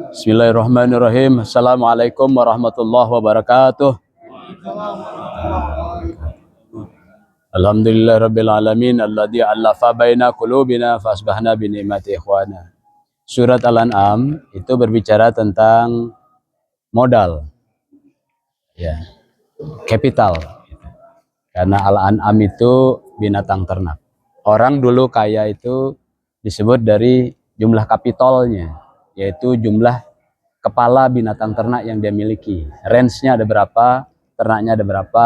Bismillahirrahmanirrahim. Assalamualaikum warahmatullahi wabarakatuh. Alhamdulillah rabbil alamin alladzi 'allafa baina qulubina fa asbahna bi ni'mati ikhwana. Surat Al-An'am itu berbicara tentang modal, ya, capital. Karena Al-An'am itu binatang ternak. Orang dulu kaya itu disebut dari jumlah kapitalnya, yaitu jumlah kepala binatang ternak yang dia miliki. Range-nya ada berapa, ternaknya ada berapa.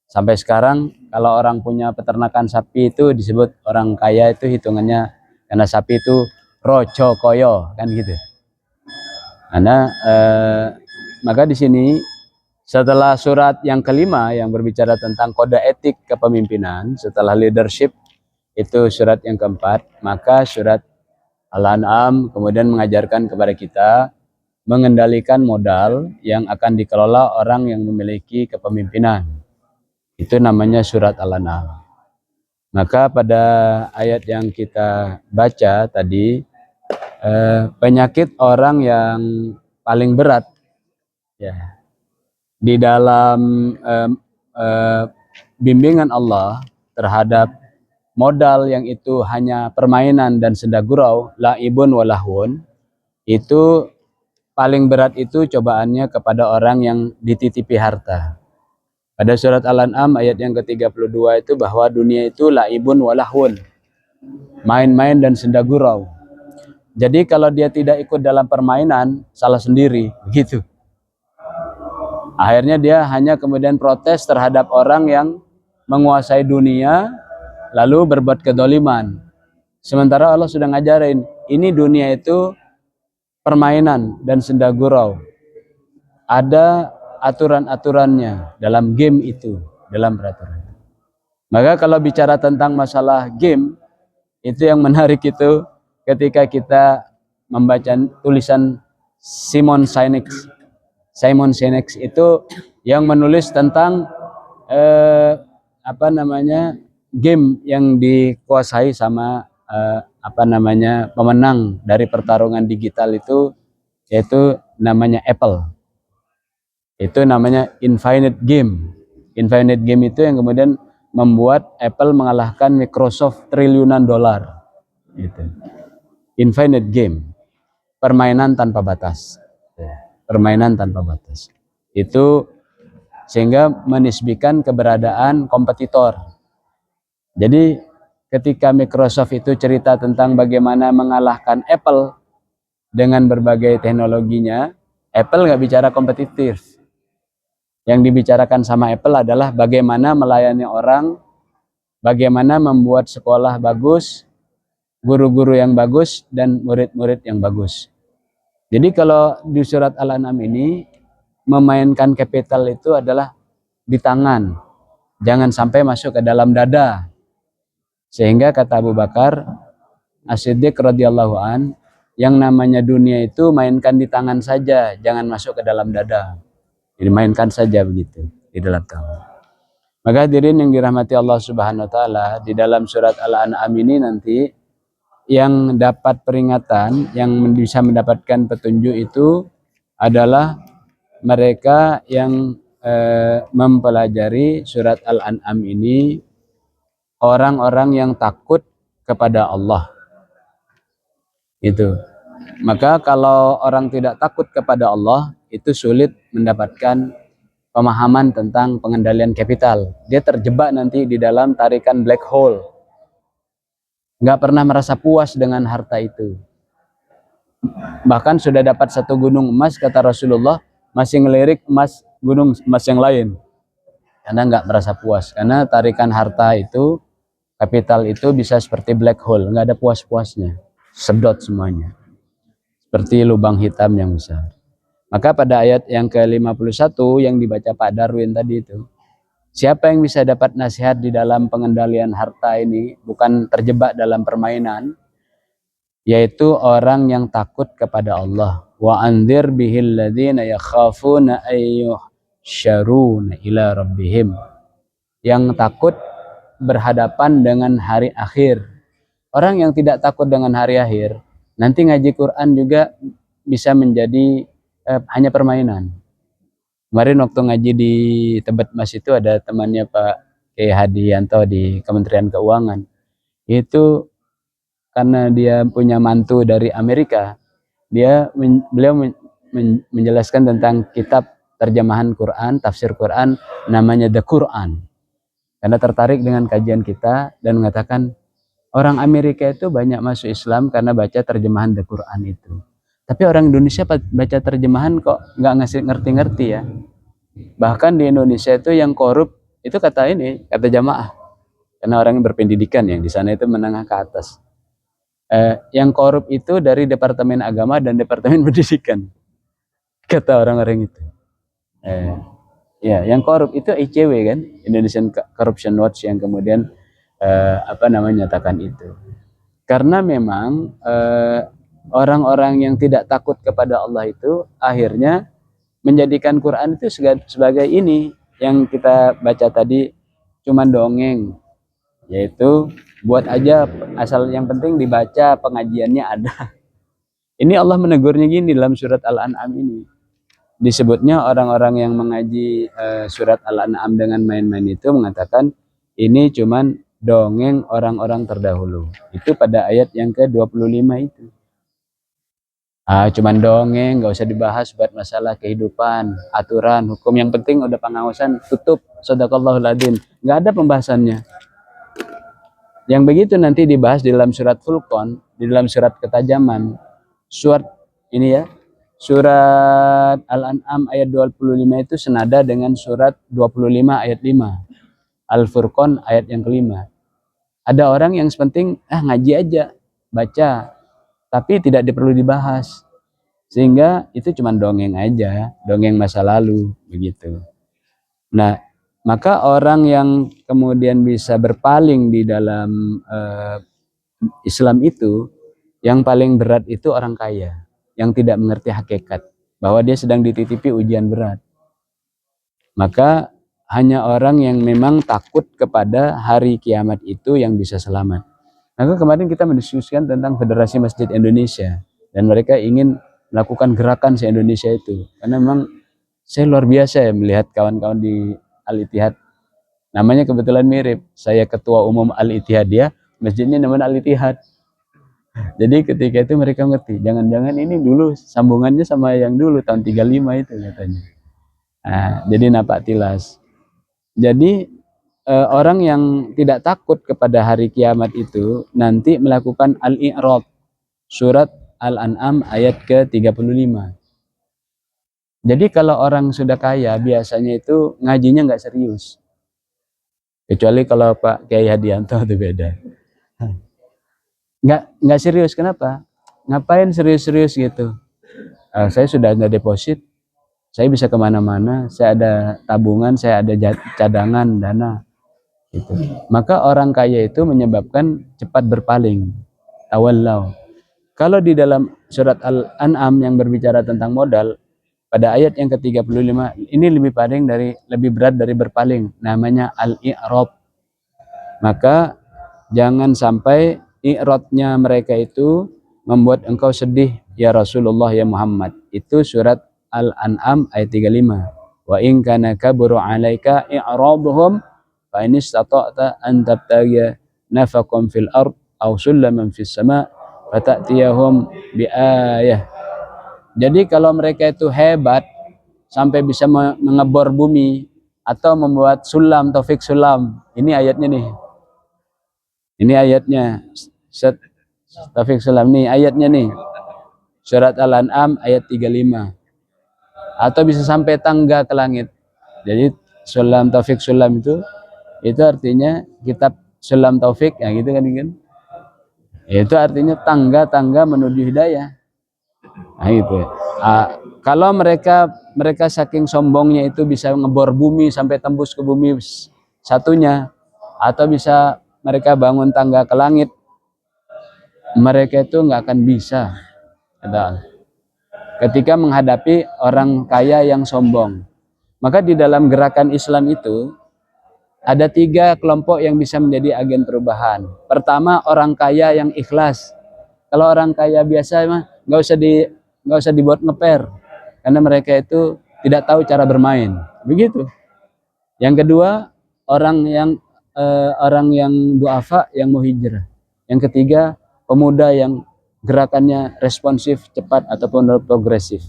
Sampai sekarang kalau orang punya peternakan sapi itu disebut orang kaya, itu hitungannya karena sapi itu rojo koyo kan gitu. Karena maka di sini setelah surat yang kelima yang berbicara tentang kode etik kepemimpinan, setelah leadership itu surat yang keempat, maka surat Al-An'am kemudian mengajarkan kepada kita mengendalikan modal yang akan dikelola orang yang memiliki kepemimpinan. Itu namanya surat Al-An'am. Maka pada ayat yang kita baca tadi, penyakit orang yang paling berat ya di dalam bimbingan Allah terhadap modal yang itu hanya permainan dan senda gurau, laibun walahun, itu paling berat itu cobaannya kepada orang yang dititipi harta. Pada surat Al-An'am ayat yang ke-32 itu bahwa dunia itu laibun walahun, main-main dan senda gurau. Jadi kalau dia tidak ikut dalam permainan, salah sendiri, begitu. Akhirnya dia hanya kemudian protes terhadap orang yang menguasai dunia lalu berbuat kedoliman. Sementara Allah sudah ngajarin, ini dunia itu permainan dan senda gurau. Ada aturan-aturannya dalam game itu, dalam peraturan. Maka kalau bicara tentang masalah game, itu yang menarik itu ketika kita membaca tulisan Simon Sinek. Simon Sinek itu yang menulis tentang game yang dikuasai sama pemenang dari pertarungan digital itu, yaitu namanya Apple. Itu namanya Infinite Game. Infinite Game itu yang kemudian membuat Apple mengalahkan Microsoft triliunan dolar. Gitu. Infinite Game, permainan tanpa batas. Permainan tanpa batas. Itu sehingga menisbikan keberadaan kompetitor. Jadi ketika Microsoft itu cerita tentang bagaimana mengalahkan Apple dengan berbagai teknologinya, Apple nggak bicara kompetitif. Yang dibicarakan sama Apple adalah bagaimana melayani orang, bagaimana membuat sekolah bagus, guru-guru yang bagus, dan murid-murid yang bagus. Jadi kalau di surat Al-An'am ini, memainkan capital itu adalah di tangan. Jangan sampai masuk ke dalam dada. Sehingga kata Abu Bakar As-Siddiq radhiyallahu an, yang namanya dunia itu mainkan di tangan saja, jangan masuk ke dalam dada. Dimainkan saja begitu di dalam tangan. Maka hadirin yang dirahmati Allah Subhanahu wa taala, di dalam surat Al-An'am ini nanti yang dapat peringatan, yang bisa mendapatkan petunjuk itu adalah mereka yang mempelajari surat Al-An'am ini, orang-orang yang takut kepada Allah. Itu. Maka kalau orang tidak takut kepada Allah, itu sulit mendapatkan pemahaman tentang pengendalian kapital. Dia terjebak nanti di dalam tarikan black hole. Nggak pernah merasa puas dengan harta itu. Bahkan sudah dapat satu gunung emas, kata Rasulullah, masih ngelirik gunung emas yang lain. Karena nggak merasa puas. Karena tarikan harta itu, kapital itu bisa seperti black hole. Nggak ada puas-puasnya. Sedot semuanya. Seperti lubang hitam yang besar. Maka pada ayat yang ke-51 yang dibaca Pak Darwin tadi itu, siapa yang bisa dapat nasihat di dalam pengendalian harta ini, bukan terjebak dalam permainan, yaitu orang yang takut kepada Allah. Wa anzir bihil ladzina yakhafuna ayyuhsyaruna ila rabbihim. Yang takut berhadapan dengan hari akhir. Orang yang tidak takut dengan hari akhir, nanti ngaji Quran juga bisa menjadi hanya permainan. Kemarin waktu ngaji di Tebet Mas itu ada temannya Pak Kiai Hadianto di Kementerian Keuangan. Itu karena dia punya mantu dari Amerika, beliau menjelaskan tentang kitab terjemahan Quran, tafsir Quran, namanya The Quran. Karena tertarik dengan kajian kita dan mengatakan orang Amerika itu banyak masuk Islam karena baca terjemahan The Quran itu. Tapi orang Indonesia baca terjemahan kok nggak ngasih ngerti-ngerti ya. Bahkan di Indonesia itu yang korup itu kata jamaah. Karena orang yang berpendidikan yang di sana itu menengah ke atas. Yang korup itu dari Departemen Agama dan Departemen Pendidikan. Kata orang-orang itu. Ya, yang korup itu ICW kan, Indonesian Corruption Watch yang kemudian nyatakan itu. Karena memang orang-orang yang tidak takut kepada Allah itu akhirnya menjadikan Quran itu sebagai ini yang kita baca tadi cuman dongeng, yaitu buat aja asal yang penting dibaca, pengajiannya ada. Ini Allah menegurnya gini dalam surat Al-An'am ini. Disebutnya orang-orang yang mengaji surat Al-An'am dengan main-main itu mengatakan ini cuman dongeng orang-orang terdahulu. Itu pada ayat yang ke-25 itu. Cuman dongeng, nggak usah dibahas buat masalah kehidupan, aturan, hukum. Yang penting udah pengawasan, tutup. Shadaqallahul adzim. Nggak ada pembahasannya. Yang begitu nanti dibahas di dalam surat Furqan, di dalam surat ketajaman. Surat ini ya, surat Al-An'am ayat 25 itu senada dengan surat 25 ayat 5. Al-Furqan ayat yang kelima. Ada orang yang sepenting ngaji aja, baca, tapi tidak perlu dibahas, sehingga itu cuma dongeng aja, dongeng masa lalu begitu. Nah, maka orang yang kemudian bisa berpaling di dalam Islam itu, yang paling berat itu orang kaya yang tidak mengerti hakikat bahwa dia sedang dititipi ujian berat. Maka hanya orang yang memang takut kepada hari kiamat itu yang bisa selamat. Maka kemarin kita mendiskusikan tentang Federasi Masjid Indonesia dan mereka ingin melakukan gerakan se-Indonesia itu. Karena memang saya luar biasa ya melihat kawan-kawan di Al-Ittihad. Namanya kebetulan mirip. Saya ketua umum Al-Ittihadiyah, masjidnya namanya Al-Ittihad. Jadi ketika itu mereka ngerti, jangan-jangan ini dulu sambungannya sama yang dulu tahun 35 itu katanya. Jadi napak tilas. Jadi orang yang tidak takut kepada hari kiamat itu nanti melakukan al-i'rad, surat Al-An'am ayat ke-35. Jadi kalau orang sudah kaya biasanya itu ngajinya nggak serius, kecuali kalau Pak Kiai Hadianto itu beda. Nggak serius. Kenapa? Ngapain serius-serius gitu? Saya sudah ada deposit, saya bisa kemana-mana, saya ada tabungan, saya ada cadangan dana. Gitu. Maka orang kaya itu menyebabkan cepat berpaling, tawallau. Kalau di dalam surat Al-An'am yang berbicara tentang modal, pada ayat yang ke-35 ini lebih berat dari berpaling, namanya al-i'rad. Maka jangan sampai i'radnya mereka itu membuat engkau sedih ya Rasulullah ya Muhammad. Itu surat Al-An'am ayat 35. Wa in kana kaburu 'alaika i'raduhum fa in istata'ta an tabtaghiya nafaqan fil ard aw sulaman fis sama' fata'tiyahum bi ayah. Jadi kalau mereka itu hebat sampai bisa mengebor bumi atau membuat sulam, taufik sulam, ini ayatnya nih. Ini ayatnya. Taufik sulam nih ayatnya nih. Surat Al-An'am ayat 35. Atau bisa sampai tangga ke langit. Jadi sulam, taufik sulam itu artinya kitab sulam taufik ya gitu kan. Itu artinya tangga-tangga menuju hidayah. Nah gitu. Kalau mereka saking sombongnya itu bisa ngebor bumi sampai tembus ke bumi satunya, atau bisa mereka bangun tangga ke langit, mereka itu nggak akan bisa ketika menghadapi orang kaya yang sombong. Maka di dalam gerakan Islam itu ada 3 kelompok yang bisa menjadi agen perubahan. Pertama, orang kaya yang ikhlas. Kalau orang kaya biasa mah nggak nggak usah dibuat ngeper, karena mereka itu tidak tahu cara bermain. Begitu. Yang kedua, orang yang duafa yang mau hijrah. Yang ketiga, pemuda yang gerakannya responsif, cepat ataupun progresif.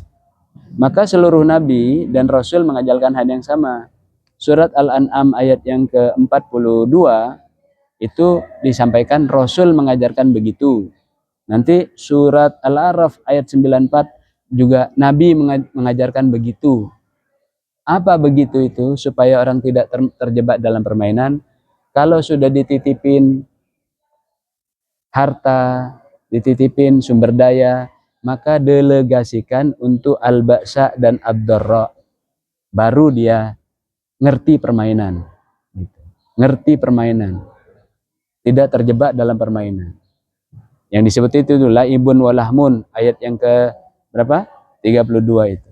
Maka seluruh nabi dan rasul mengajarkan hal yang sama. Surat Al-An'am ayat yang ke-42 itu disampaikan rasul mengajarkan begitu. Nanti surat Al-A'raf ayat 94 juga nabi mengajarkan begitu. Apa begitu itu? Supaya orang tidak terjebak dalam permainan. Kalau sudah dititipin harta, dititipin sumber daya, maka delegasikan untuk al-ba'sa dan ad-dharra. Baru dia ngerti permainan. Gitu. Ngerti permainan. Tidak terjebak dalam permainan. Yang disebut itu laibun walahmun, ayat yang ke berapa? 32 itu.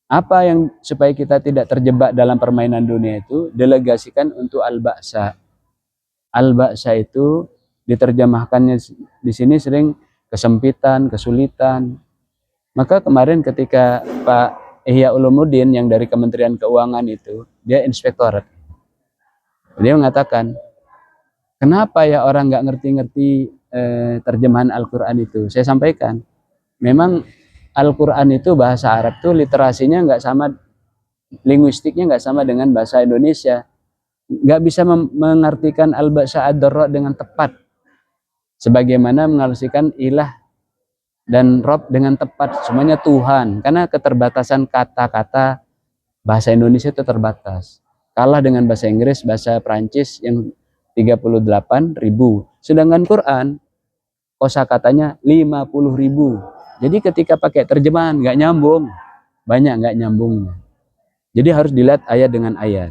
Apa yang supaya kita tidak terjebak dalam permainan dunia itu? Delegasikan untuk al-ba'sa. Al-ba'sa itu diterjemahkannya di sini sering kesempitan, kesulitan. Maka kemarin ketika Pak Ihya Ulumuddin yang dari Kementerian Keuangan itu, dia inspektorat. Dia mengatakan, kenapa ya orang nggak ngerti-ngerti terjemahan Al-Quran itu? Saya sampaikan, memang Al-Quran itu bahasa Arab tuh literasinya nggak sama, linguistiknya nggak sama dengan bahasa Indonesia. Nggak bisa mengartikan al-ba'sa ad-dharra dengan tepat. Sebagaimana mengartikan ilah dan Rob dengan tepat. Semuanya Tuhan. Karena keterbatasan kata-kata bahasa Indonesia itu terbatas. Kalah dengan bahasa Inggris, bahasa Prancis yang 38.000. Sedangkan Quran, kosakatanya 50.000. Jadi ketika pakai terjemahan nggak nyambung. Banyak nggak nyambungnya. Jadi harus dilihat ayat dengan ayat.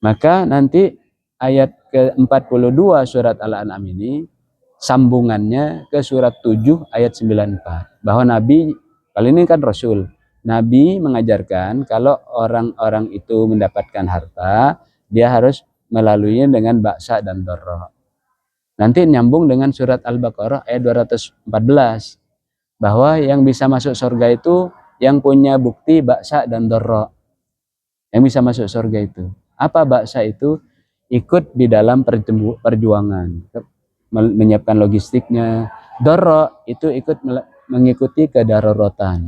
Maka nanti ayat ke-42 surat Al-An'am ini sambungannya ke surat 7 ayat 94. Bahwa Nabi, kali ini kan Rasul, Nabi mengajarkan kalau orang-orang itu mendapatkan harta, dia harus melaluinya dengan ba'sa dan dharra. Nanti nyambung dengan surat Al-Baqarah ayat 214. Bahwa yang bisa masuk surga itu yang punya bukti ba'sa dan dharra. Yang bisa masuk surga itu. Apa ba'sa itu? Ikut di dalam perjuangan, menyiapkan logistiknya. Dharra itu ikut mengikuti kedaruratan.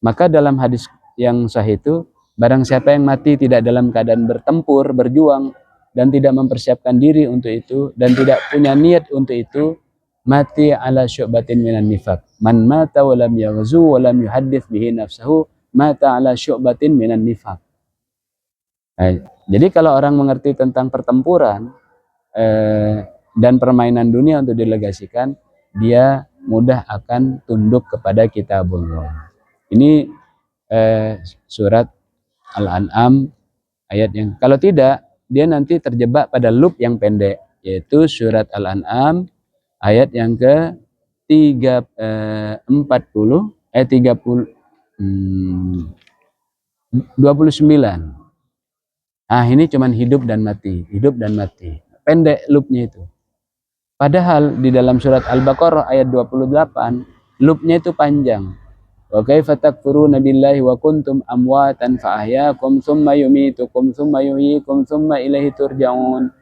Maka dalam hadis yang sahih itu, barang siapa yang mati tidak dalam keadaan bertempur, berjuang, dan tidak mempersiapkan diri untuk itu, dan tidak punya niat untuk itu, mati ala syu'batin minan nifaq. Man mata walam yaghzu walam yuhaddits bihi nafsahu, mata ala syu'batin minan nifaq. Jadi kalau orang mengerti tentang pertempuran dan permainan dunia untuk delegasikan, dia mudah akan tunduk kepada kitabullah. Ini surat Al-An'am ayat yang, kalau tidak dia nanti terjebak pada loop yang pendek, yaitu surat Al-An'am ayat yang ke 29. Ini cuman hidup dan mati, hidup dan mati. Pendek loopnya itu. Padahal di dalam surat Al-Baqarah ayat 28, loopnya itu panjang. Wa kaifa takfuruna billahi wa kuntum amwatan fa ahyaakum tsumma yumitukum tsumma yuhyikum tsumma ilaihi turja'un.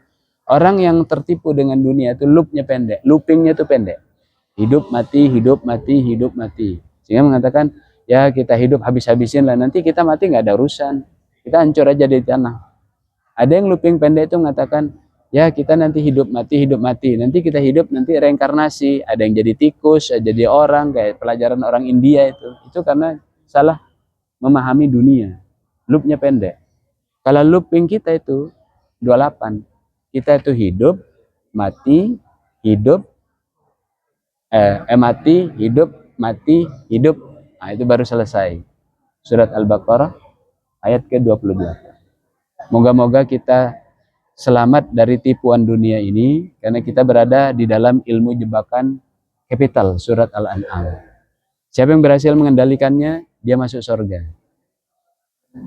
Orang yang tertipu dengan dunia itu loopnya pendek, loopingnya itu pendek. Hidup mati, hidup mati, hidup mati. Sehingga mengatakan, ya kita hidup habis-habisin lah, nanti kita mati nggak ada urusan. Kita hancur aja di tanah. Ada yang looping pendek itu mengatakan, ya kita nanti hidup mati, nanti kita hidup nanti reinkarnasi, ada yang jadi tikus, ada jadi orang, kayak pelajaran orang India itu karena salah memahami dunia, loopnya pendek. Kalau looping kita itu 28, kita itu hidup, mati, hidup, mati, hidup, mati, hidup, itu baru selesai. Surat Al-Baqarah ayat ke-28. Moga-moga kita selamat dari tipuan dunia ini, karena kita berada di dalam ilmu jebakan kapital surat Al-An'am. Siapa yang berhasil mengendalikannya, dia masuk surga.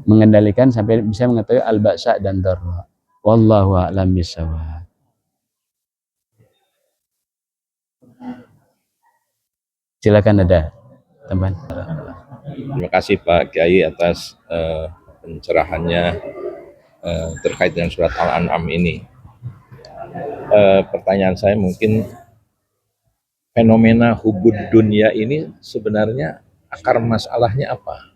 Mengendalikan sampai bisa mengetahui al-ba'sa dan dharra. Wallahu a'lam bishawab. Silakan ada teman. Terima kasih Pak Kiai atas pencerahannya terkait dengan surat Al-An'am ini. Pertanyaan saya mungkin fenomena hubud dunia ini sebenarnya akar masalahnya apa?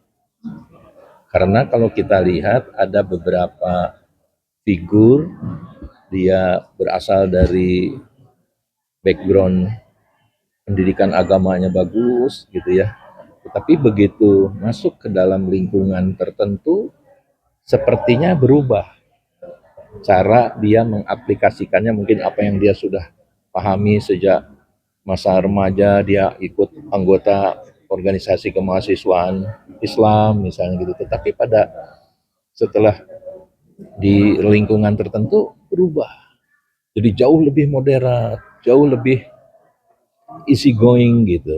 Karena kalau kita lihat ada beberapa figur, dia berasal dari background pendidikan agamanya bagus gitu ya. Tetapi begitu masuk ke dalam lingkungan tertentu, sepertinya berubah cara dia mengaplikasikannya. Mungkin apa yang dia sudah pahami sejak masa remaja, dia ikut anggota organisasi kemahasiswaan Islam misalnya gitu. Tetapi setelah di lingkungan tertentu berubah. Jadi jauh lebih moderat, jauh lebih easy going gitu.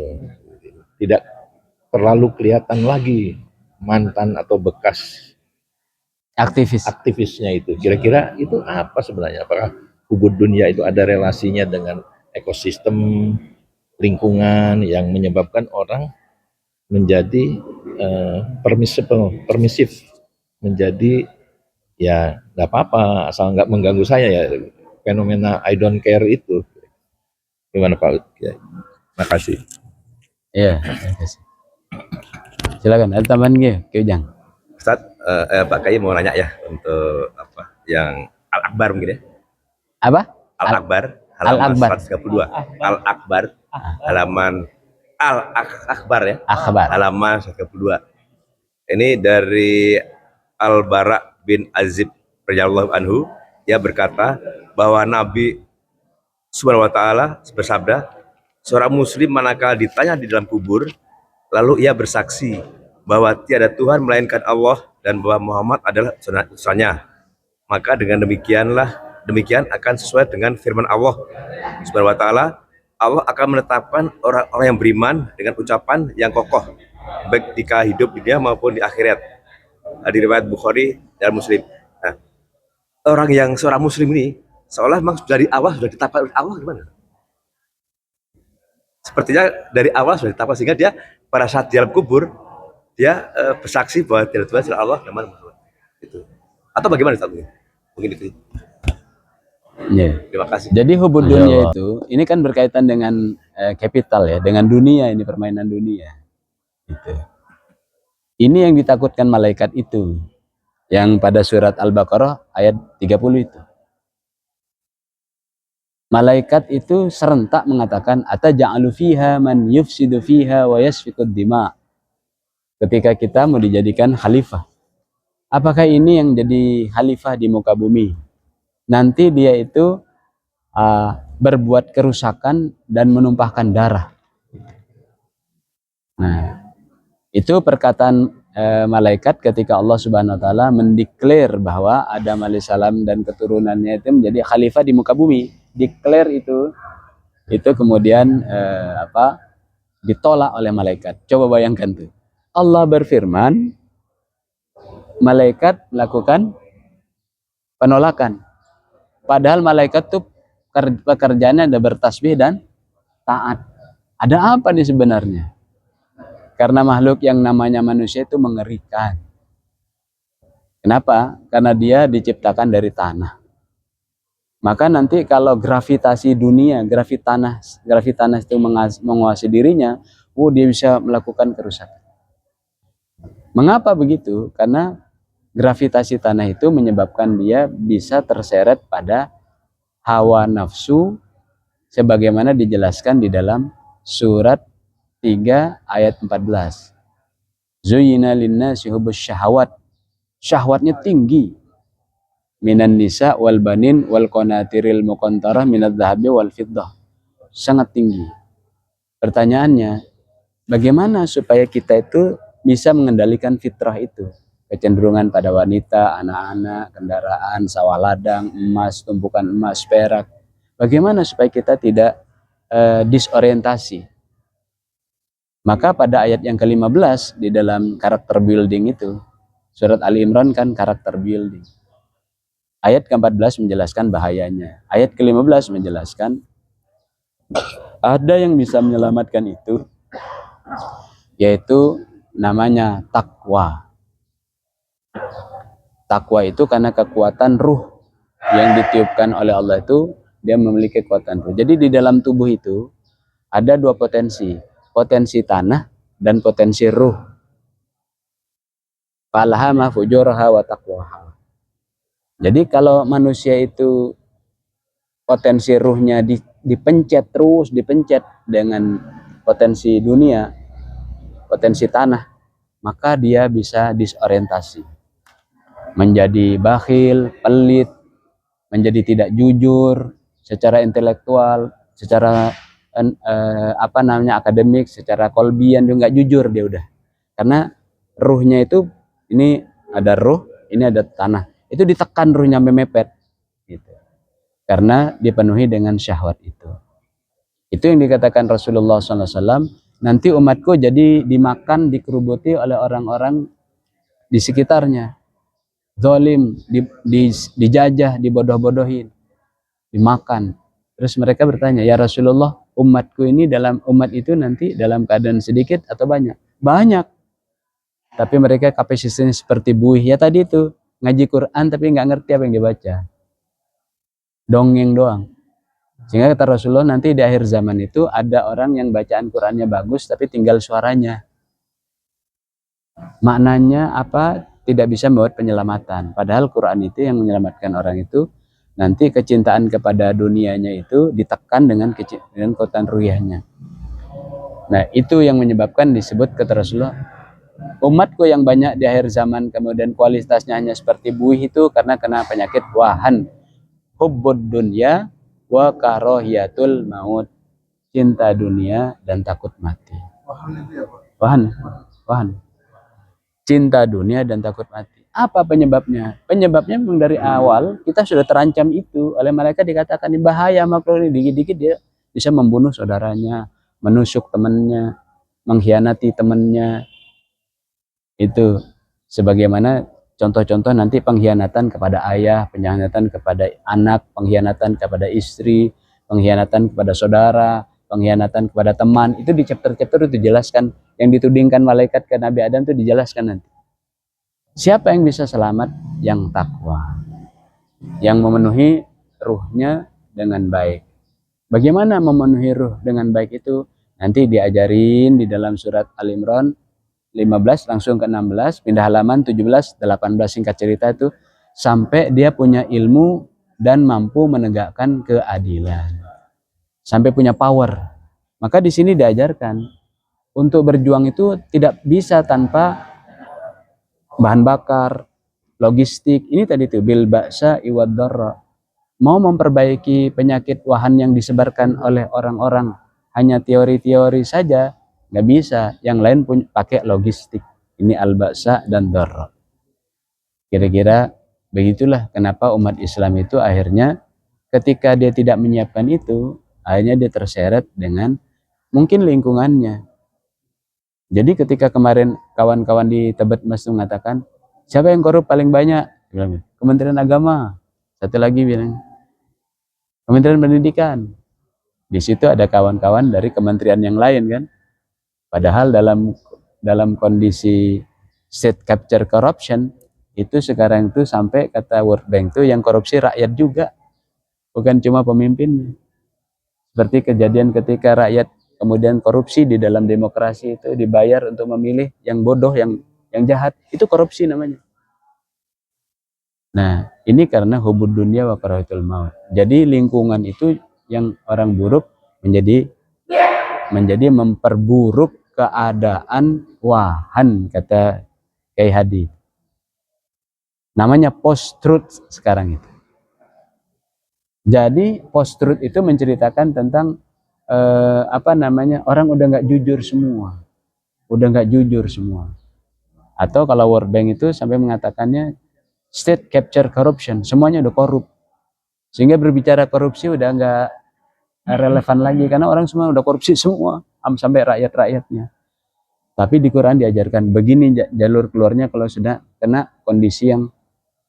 Tidak terlalu kelihatan lagi mantan atau bekas aktivisnya itu. Kira-kira itu apa sebenarnya? Apakah hubud dunia itu ada relasinya dengan ekosistem lingkungan yang menyebabkan orang menjadi permisif, menjadi ya nggak apa-apa asal nggak mengganggu saya ya, fenomena I don't care itu. Gimana Pak? Ya, makasih. Iya, makasih. Silakan, ada tambahan ke Ujang? Ustaz, Pak Kiai mau nanya ya untuk apa yang Al-Akbar mungkin ya? Apa? Al-Akbar halaman 132. Al-Akbar halaman Al-Akbar ya. Akhbar. Halaman 132. Ini dari Al-Bara bin Azib radhiyallahu anhu, dia berkata bahwa Nabi Subhanahu wa taala bersabda, seorang muslim manakala ditanya di dalam kubur, lalu ia bersaksi bahwa tiada Tuhan melainkan Allah dan bahwa Muhammad adalah utusannya, maka dengan demikian akan sesuai dengan firman Allah Subhanahu wa taala, Allah akan menetapkan orang-orang yang beriman dengan ucapan yang kokoh baik ketika hidup di dunia maupun di akhirat. Di riwayat Bukhari dan Muslim. Nah, seorang muslim ini seolah memang dari awal sudah ditetapkan oleh Allah, gimana? Sepertinya dari awal sudah ditetapkan, sehingga dia pada saat di dalam kubur dia bersaksi bahwa tidak Tuhan selain Allah dan Muhammad. Itu. Atau bagaimana Ustaz? Mungkin itu. Yeah. Terima kasih. Jadi hubud dunia itu, ini kan berkaitan dengan kapital ya, dengan dunia, ini permainan dunia. Gitu. Ini yang ditakutkan malaikat itu, yang pada surat Al-Baqarah ayat 30 itu. Malaikat itu serentak mengatakan, ataja'alu fiha man yufsidu fiha wa yasfikud dima. Ketika kita mau dijadikan khalifah, apakah ini yang jadi khalifah di muka bumi? Nanti dia itu berbuat kerusakan dan menumpahkan darah. Nah, itu perkataan malaikat ketika Allah Subhanahu wa taala mendeklar bahwa Adam alaihissalam dan keturunannya itu menjadi khalifah di muka bumi. Declare itu kemudian ditolak oleh malaikat. Coba bayangkan tuh. Allah berfirman, malaikat melakukan penolakan. Padahal malaikat tuh pekerjaannya ada bertasbih dan taat. Ada apa nih sebenarnya? Karena makhluk yang namanya manusia itu mengerikan. Kenapa? Karena dia diciptakan dari tanah. Maka nanti kalau gravitasi dunia, gravitasi itu menguasai dirinya, dia bisa melakukan kerusakan. Mengapa begitu? Karena gravitasi tanah itu menyebabkan dia bisa terseret pada hawa nafsu, sebagaimana dijelaskan di dalam surat 3 ayat 14. Zuyyina linnasi hubbus syahawat. Syahwatnya tinggi. Minan nisa wal banin wal qanatiril muqantarah minadz zahabi wal fiddah. Sangat tinggi. Pertanyaannya, bagaimana supaya kita itu bisa mengendalikan fitrah itu? Kecenderungan pada wanita, anak-anak, kendaraan, sawah ladang, emas, tumpukan emas, perak. Bagaimana supaya kita tidak disorientasi? Maka pada ayat yang ke-15 di dalam karakter building itu, surat Ali Imran kan karakter building. Ayat ke-14 menjelaskan bahayanya. Ayat ke-15 menjelaskan ada yang bisa menyelamatkan itu yaitu namanya takwa. Takwa itu karena kekuatan ruh yang ditiupkan oleh Allah itu, dia memiliki kekuatan ruh. Jadi di dalam tubuh itu ada dua potensi, potensi tanah dan potensi ruh. Falhama fujuraha wa taqwaha. Jadi kalau manusia itu potensi ruhnya dipencet terus, dipencet dengan potensi dunia, potensi tanah, maka dia bisa disorientasi, menjadi bakhil, pelit, menjadi tidak jujur secara intelektual, secara akademik, secara kolbian juga nggak jujur dia udah. Karena ruhnya itu, ini ada ruh, ini ada tanah, itu ditekan ruhnya memepet gitu. Karena dipenuhi dengan syahwat itu. Itu yang dikatakan Rasulullah SAW, nanti umatku jadi dimakan, dikerubuti oleh orang-orang di sekitarnya. Zalim, dijajah, dibodoh-bodohin, dimakan. Terus mereka bertanya, ya Rasulullah, umatku ini dalam umat itu nanti dalam keadaan sedikit atau banyak? Banyak. Tapi mereka kapasitasnya seperti buih. Ya tadi itu, ngaji Quran tapi nggak ngerti apa yang dibaca. Dongeng doang. Sehingga kata Rasulullah, nanti di akhir zaman itu ada orang yang bacaan Qurannya bagus tapi tinggal suaranya. Maknanya apa? Tidak bisa membuat penyelamatan. Padahal Quran itu yang menyelamatkan orang itu, nanti kecintaan kepada dunianya itu ditekan dengan kekuatan ruhiyahnya. Nah, itu yang menyebabkan disebut kata Rasulullah, umatku yang banyak di akhir zaman kemudian kualitasnya hanya seperti buih itu karena kena penyakit wahan, hubbud dunya wa karahiyatul maut, cinta dunia dan takut mati. Wahan. Cinta dunia dan takut mati. Apa penyebabnya? Penyebabnya memang dari awal kita sudah terancam itu oleh malaikat, dikatakan ini bahaya makhluk ini, dikit-dikit dia bisa membunuh saudaranya, menusuk temannya, mengkhianati temannya. Itu sebagaimana contoh-contoh nanti pengkhianatan kepada ayah, pengkhianatan kepada anak, pengkhianatan kepada istri, pengkhianatan kepada saudara, pengkhianatan kepada teman. Itu di chapter-chapter itu dijelaskan, yang ditudingkan malaikat ke Nabi Adam itu dijelaskan nanti. Siapa yang bisa selamat? Yang takwa, yang memenuhi ruhnya dengan baik. Bagaimana memenuhi ruh dengan baik itu? Nanti diajarin di dalam surat Al-Imran 15 langsung ke 16, pindah halaman 17, 18 singkat cerita itu, sampai dia punya ilmu dan mampu menegakkan keadilan. Sampai punya power. Maka di sini diajarkan untuk berjuang itu tidak bisa tanpa bahan bakar, logistik. Ini tadi tuh bil ba'sa iwad dharra. Mau memperbaiki penyakit wahan yang disebarkan oleh orang-orang hanya teori-teori saja nggak bisa, yang lain pun pakai logistik. Ini al-ba'sa dan dharra. Kira-kira begitulah kenapa umat Islam itu akhirnya ketika dia tidak menyiapkan itu, akhirnya dia terseret dengan mungkin lingkungannya. Jadi ketika kemarin kawan-kawan di Tebet Mas mengatakan, siapa yang korup paling banyak? Bilang, Kementerian Agama. Satu lagi bilang, Kementerian Pendidikan. Di situ ada kawan-kawan dari kementerian yang lain kan. Padahal dalam kondisi state capture corruption itu sekarang itu sampai kata World Bank itu yang korupsi rakyat juga, bukan cuma pemimpinnya. Seperti kejadian ketika rakyat kemudian korupsi di dalam demokrasi itu, dibayar untuk memilih yang bodoh, yang jahat, itu korupsi namanya. Nah, ini karena hubud dunia wa karahiyatul maut. Jadi lingkungan itu yang orang buruk menjadi memperburuk keadaan wahan, kata Kiai Hadi. Namanya post truth sekarang itu. Jadi post truth itu menceritakan tentang orang udah nggak jujur semua, Atau kalau World Bank itu sampai mengatakannya state capture corruption, semuanya udah korup, sehingga berbicara korupsi udah nggak relevan lagi karena orang semua udah korupsi semua, sampai rakyat-rakyatnya. Tapi di Quran diajarkan begini jalur keluarnya kalau sudah kena kondisi yang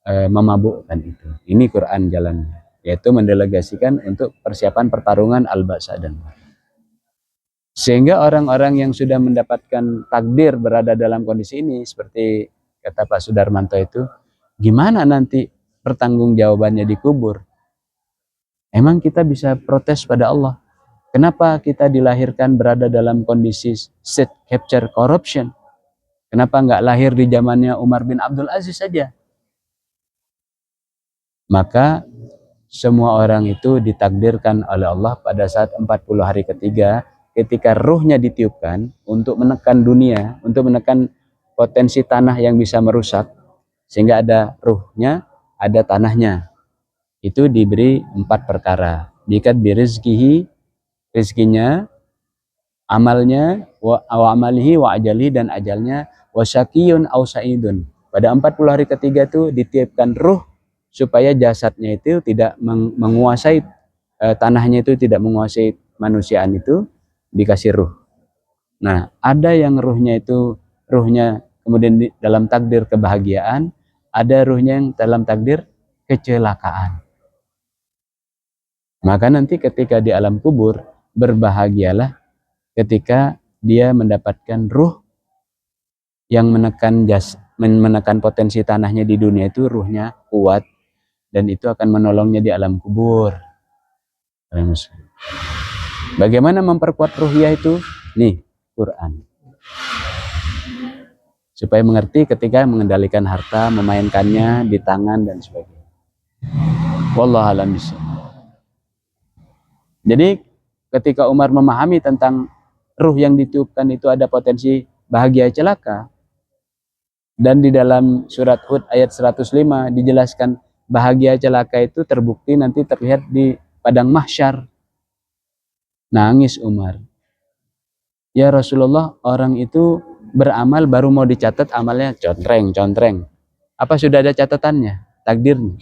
memabukkan itu. Ini Quran jalannya, yaitu mendelegasikan untuk persiapan pertarungan al-ba'sa dan Sehingga orang-orang yang sudah mendapatkan takdir berada dalam kondisi ini, seperti kata Pak Sudarmanto itu, gimana nanti pertanggungjawabannya dikubur? Emang kita bisa protes pada Allah? Kenapa kita dilahirkan berada dalam kondisi state capture corruption? Kenapa nggak lahir di zamannya Umar bin Abdul Aziz saja? Maka semua orang itu ditakdirkan oleh Allah pada saat 40 hari ketiga, ketika ruhnya ditiupkan untuk menekan dunia, untuk menekan potensi tanah yang bisa merusak, sehingga ada ruhnya, ada tanahnya. Itu diberi 4 perkara. Diikat birizkihi, rizkinya, amalnya, wa amalihi wa ajalihi, dan ajalnya, wa syakiyun au sa'idun. Pada 40 hari ketiga itu ditiupkan ruh supaya jasadnya itu tidak menguasai tanahnya, itu tidak menguasai manusiaan, itu dikasih ruh. Nah, ada yang ruhnya itu kemudian dalam takdir kebahagiaan, ada ruhnya yang dalam takdir kecelakaan. Maka nanti ketika di alam kubur, berbahagialah ketika dia mendapatkan ruh yang menekan potensi tanahnya di dunia, itu ruhnya kuat, dan itu akan menolongnya di alam kubur. Bagaimana memperkuat ruhiyah itu? Nih, Quran. Supaya mengerti ketika mengendalikan harta, memainkannya di tangan dan sebagainya. Wallahu a'lam bishawab. Jadi ketika Umar memahami tentang ruh yang ditiupkan itu ada potensi bahagia celaka, dan di dalam surat Hud ayat 105 dijelaskan bahagia celaka itu terbukti nanti terlihat di padang mahsyar. Nangis Umar. Ya Rasulullah, orang itu beramal baru mau dicatat amalnya contreng. Apa sudah ada catatannya? Takdirnya?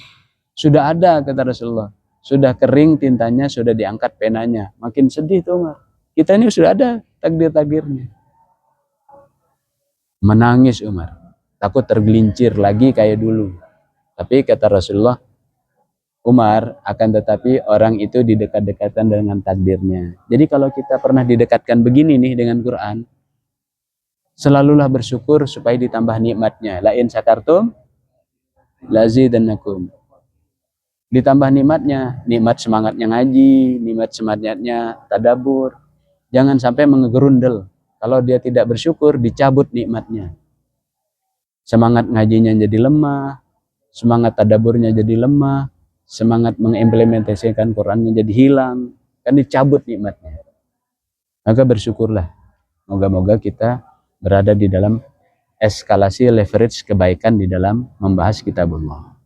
Sudah ada, kata Rasulullah. Sudah kering tintanya, sudah diangkat penanya. Makin sedih tuh Umar. Kita ini sudah ada takdir-takdirnya. Menangis Umar. Takut tergelincir lagi kayak dulu. Tapi kata Rasulullah, Umar, akan tetapi orang itu didekat-dekatkan dengan takdirnya. Jadi kalau kita pernah didekatkan begini nih dengan Quran, selalulah bersyukur supaya ditambah nikmatnya. La in syakartum lazidannakum. Ditambah nikmatnya, nikmat semangatnya ngaji, nikmat semangatnya tadabur. Jangan sampai mengegerundel. Kalau dia tidak bersyukur, dicabut nikmatnya. Semangat ngajinya jadi lemah, semangat tadaburnya jadi lemah, semangat mengimplementasikan Qurannya jadi hilang, kan dicabut nikmatnya. Maka bersyukurlah. Moga-moga kita berada di dalam eskalasi leverage kebaikan di dalam membahas kitabullah.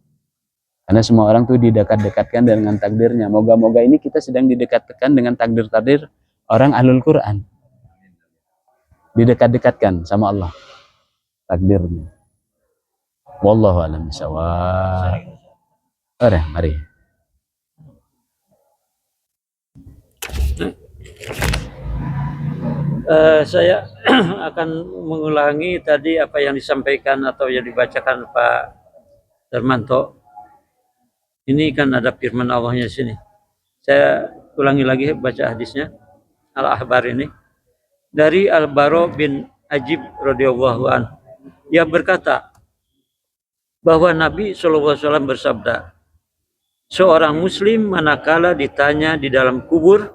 Karena semua orang tuh didekat-dekatkan dengan takdirnya. Moga-moga ini kita sedang didekatkan dengan takdir-takdir orang ahlul Quran. Didekat-dekatkan sama Allah takdirnya. Wallahu a'lam bishawab. Mari. Saya akan mengulangi tadi apa yang disampaikan atau yang dibacakan Pak Darmanto. Ini kan ada firman Allahnya di sini. Saya ulangi lagi baca hadisnya, Al-Ahbar ini. Dari Al-Bara bin Azib radhiyallahu anhu. Ia berkata bahwa Nabi SAW bersabda, seorang muslim manakala ditanya di dalam kubur,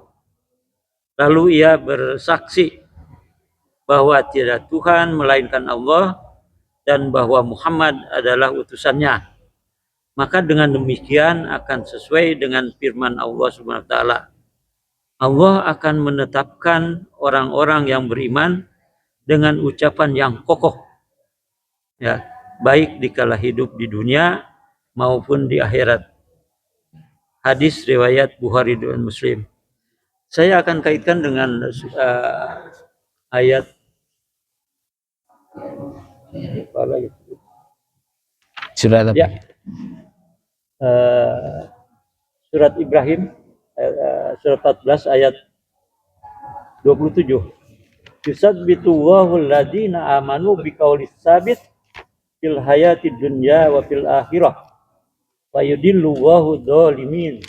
lalu ia bersaksi bahwa tiada Tuhan melainkan Allah dan bahwa Muhammad adalah utusannya, maka dengan demikian akan sesuai dengan firman Allah Subhanahu wa taala. Allah akan menetapkan orang-orang yang beriman dengan ucapan yang kokoh, ya, baik dikala hidup di dunia maupun di akhirat. Hadis riwayat Bukhari dan Muslim. Saya akan kaitkan dengan ayat Surat apa? Ya. Surat Ibrahim surat 14 ayat 27. Yusabbitu Allahu alladziina aamanu biqaulis tsabit fil hayatid dunya wa fil akhirah. Wa yudillu Allahu dzalimin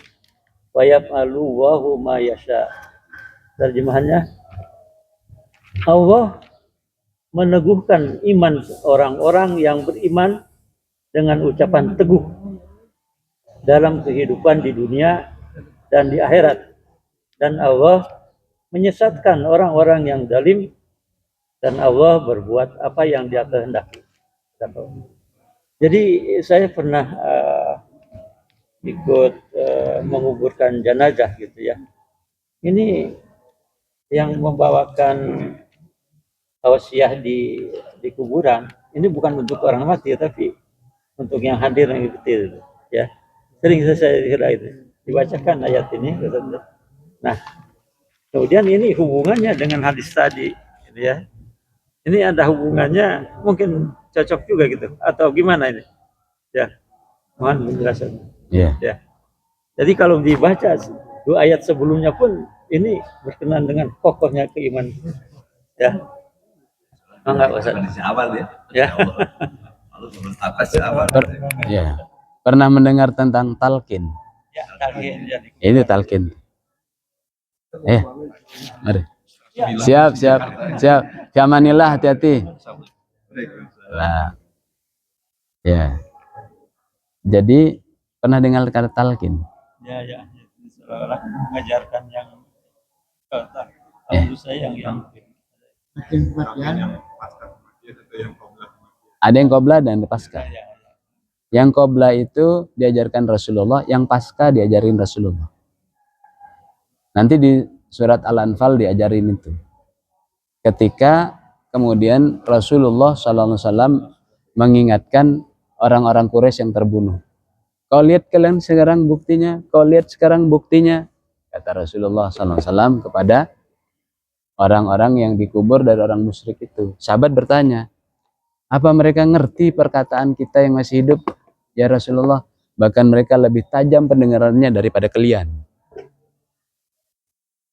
wa yaf'alu Allahu ma yasha. Terjemahannya, Allah meneguhkan iman orang-orang yang beriman dengan ucapan teguh dalam kehidupan di dunia dan di akhirat. Dan Allah menyesatkan orang-orang yang zalim, dan Allah berbuat apa yang Dia kehendaki. Jadi saya pernah ikut menguburkan jenazah gitu ya. Ini yang membawakan tausiah di kuburan ini bukan untuk orang mati, tapi untuk yang hadir yang ikuti ya. Sering saya kira itu dibacakan ayat ini. Nah, kemudian ini hubungannya dengan hadis tadi, gitu ya. Ini ada hubungannya, mungkin cocok juga gitu, atau gimana ini? Ya, mohon penjelasan. Ya. Ya. Jadi kalau dibaca dua ayat sebelumnya pun ini berkenan dengan kokohnya keimanan. Ya. Enggak usah. Awal ya. Ya. Ya. Pernah mendengar tentang talqin? Ya, talqin. Ya. Ini talqin. Mari. Siap. Fiamanillah, hati-hati. Nah. Ya. Jadi pernah dengar kata talqin? Ya. Seolah mengajarkan yang tahu saya yang ada yang qobla dan pasca. Yang qobla itu diajarkan Rasulullah, yang pasca diajarin Rasulullah. Nanti di surat Al-Anfal diajarin itu. Ketika kemudian Rasulullah SAW mengingatkan orang-orang Quraisy yang terbunuh. Kau lihat kalian sekarang buktinya, kata Rasulullah SAW kepada orang-orang yang dikubur dari orang musyrik itu. Sahabat bertanya, apa mereka ngerti perkataan kita yang masih hidup? Ya Rasulullah, bahkan mereka lebih tajam pendengarannya daripada kalian.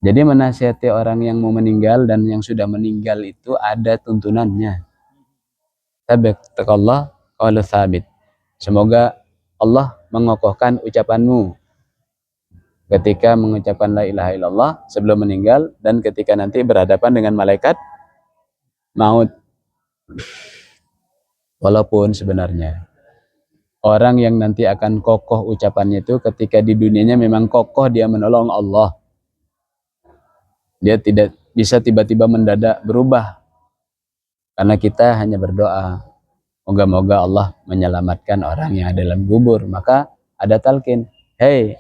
Jadi menasihati orang yang mau meninggal dan yang sudah meninggal itu ada tuntunannya. Tabiqatallah qala thabit. Semoga Allah mengokohkan ucapanmu ketika mengucapkan la ilaha illallah sebelum meninggal dan ketika nanti berhadapan dengan malaikat maut. Walaupun sebenarnya orang yang nanti akan kokoh ucapannya itu ketika di dunianya memang kokoh dia menolong Allah. Dia tidak bisa tiba-tiba mendadak berubah. Karena kita hanya berdoa, moga-moga Allah menyelamatkan orang yang ada dalam kubur. Maka ada talqin, hei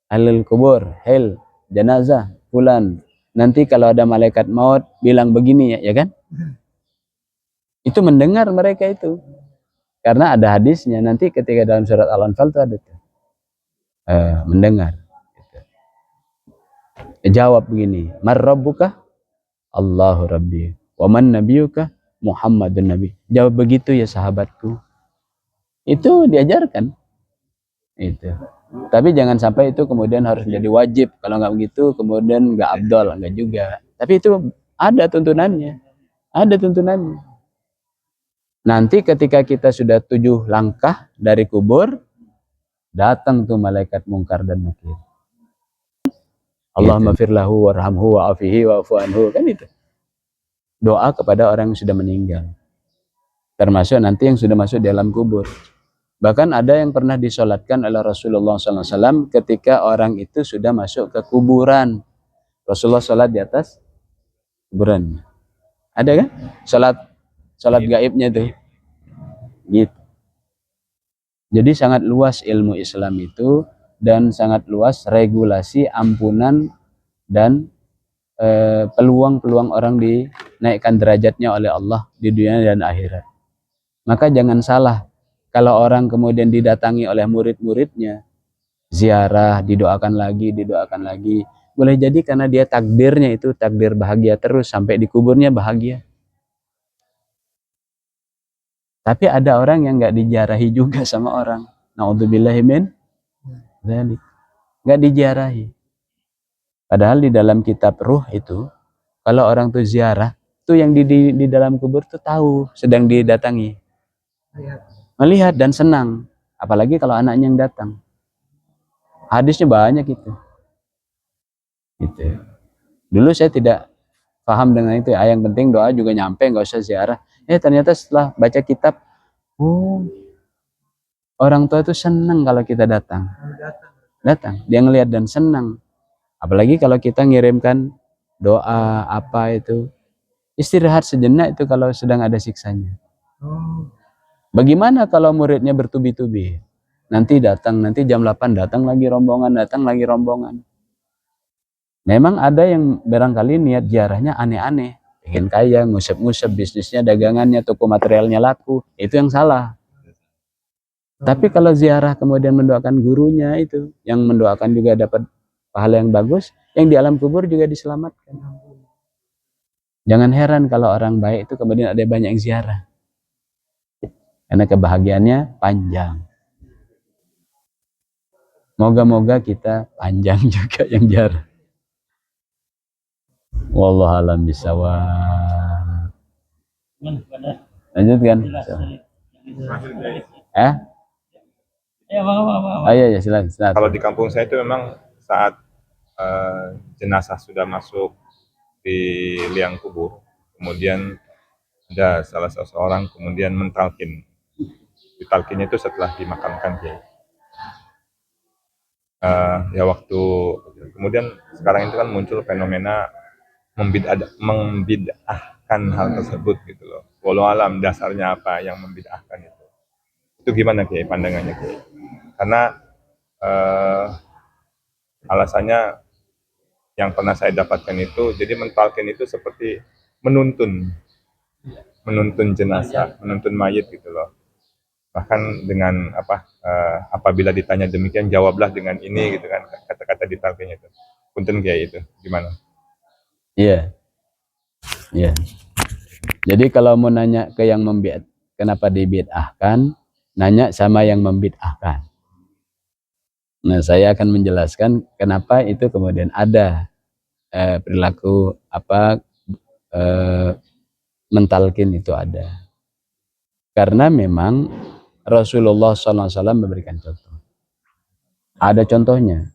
ahlul kubur, hei jenazah fulan, nanti kalau ada malaikat maut bilang begini ya kan? Itu mendengar mereka itu. Karena ada hadisnya, nanti ketika dalam surat Al-Anfal itu ada tuh. Mendengar. Jawab begini, "Man rabbuka?" Allahu rabbi. "Wa man nabiyuka?" Muhammadun nabi. Jawab begitu ya sahabatku. Itu diajarkan. Itu. Tapi jangan sampai itu kemudian harus jadi wajib. Kalau nggak begitu kemudian nggak abdol, nggak juga. Tapi itu ada tuntunannya. Ada tuntunannya. Nanti ketika kita sudah 7 langkah dari kubur, datang tuh malaikat mungkar dan nakir. Allahumma firlahu warhamhu wa'afihi wa'fu anhu, kan itu. Doa kepada orang yang sudah meninggal. Termasuk nanti yang sudah masuk di alam kubur. Bahkan ada yang pernah disolatkan oleh Rasulullah SAW ketika orang itu sudah masuk ke kuburan. Rasulullah sholat di atas kuburan. Ada kan? Sholat gaibnya tuh. Gitu. Jadi sangat luas ilmu Islam itu dan sangat luas regulasi ampunan dan peluang-peluang orang dinaikkan derajatnya oleh Allah di dunia dan akhirat. Maka jangan salah kalau orang kemudian didatangi oleh murid-muridnya, ziarah, didoakan lagi. Boleh jadi karena dia takdirnya itu takdir bahagia terus sampai di kuburnya bahagia. Tapi ada orang yang nggak diziarahi juga sama orang. Naudzubillahi min dzalik. Nggak diziarahi. Padahal di dalam kitab ruh itu, kalau orang tuh ziarah, tuh yang di dalam kubur tuh tahu sedang didatangi. Melihat dan senang. Apalagi kalau anaknya yang datang. Hadisnya banyak itu. Gitu. Dulu saya tidak paham dengan itu. Yang penting doa juga nyampe, nggak usah ziarah. Ternyata setelah baca kitab, oh, orang tua itu senang kalau kita datang. Dia ngelihat dan senang. Apalagi kalau kita ngirimkan doa apa itu, istirahat sejenak itu kalau sedang ada siksanya. Bagaimana kalau muridnya bertubi-tubi? Nanti jam 8 datang lagi rombongan. Memang ada yang barangkali niat ziarahnya aneh-aneh, ingin kaya, ngusap-ngusap bisnisnya, dagangannya, toko materialnya laku, itu yang salah. Tapi kalau ziarah kemudian mendoakan gurunya itu, yang mendoakan juga dapat pahala yang bagus, yang di alam kubur juga diselamatkan. Jangan heran kalau orang baik itu kemudian ada banyak yang ziarah. Karena kebahagiaannya panjang. Moga-moga kita panjang juga yang ziarah. Wallahu a'lam bishawab. Lanjutkan. Iya, silakan. Kalau di kampung saya itu memang saat jenazah sudah masuk di liang kubur, kemudian ada salah seseorang kemudian mentalkin. Ditalkinnya itu setelah dimakamkan Kiai. Ya waktu kemudian sekarang itu kan muncul fenomena membid'ahkan hal tersebut gitu loh. Walau alam dasarnya apa yang membid'ahkan itu. Itu gimana Kiai pandangannya Kiai? Karena alasannya yang pernah saya dapatkan itu, jadi mentalkin itu seperti menuntun jenazah, menuntun mayit gitu loh. Bahkan dengan apabila ditanya demikian jawablah dengan ini gitu kan, kata-kata ditalkin itu. Punten Kiai itu gimana? Iya. Jadi kalau mau nanya ke yang kenapa dibid'ahkan, nanya sama yang membid'ahkan. Nah, saya akan menjelaskan kenapa itu kemudian ada perilaku mentalkin itu ada. Karena memang Rasulullah SAW memberikan contoh. Ada contohnya.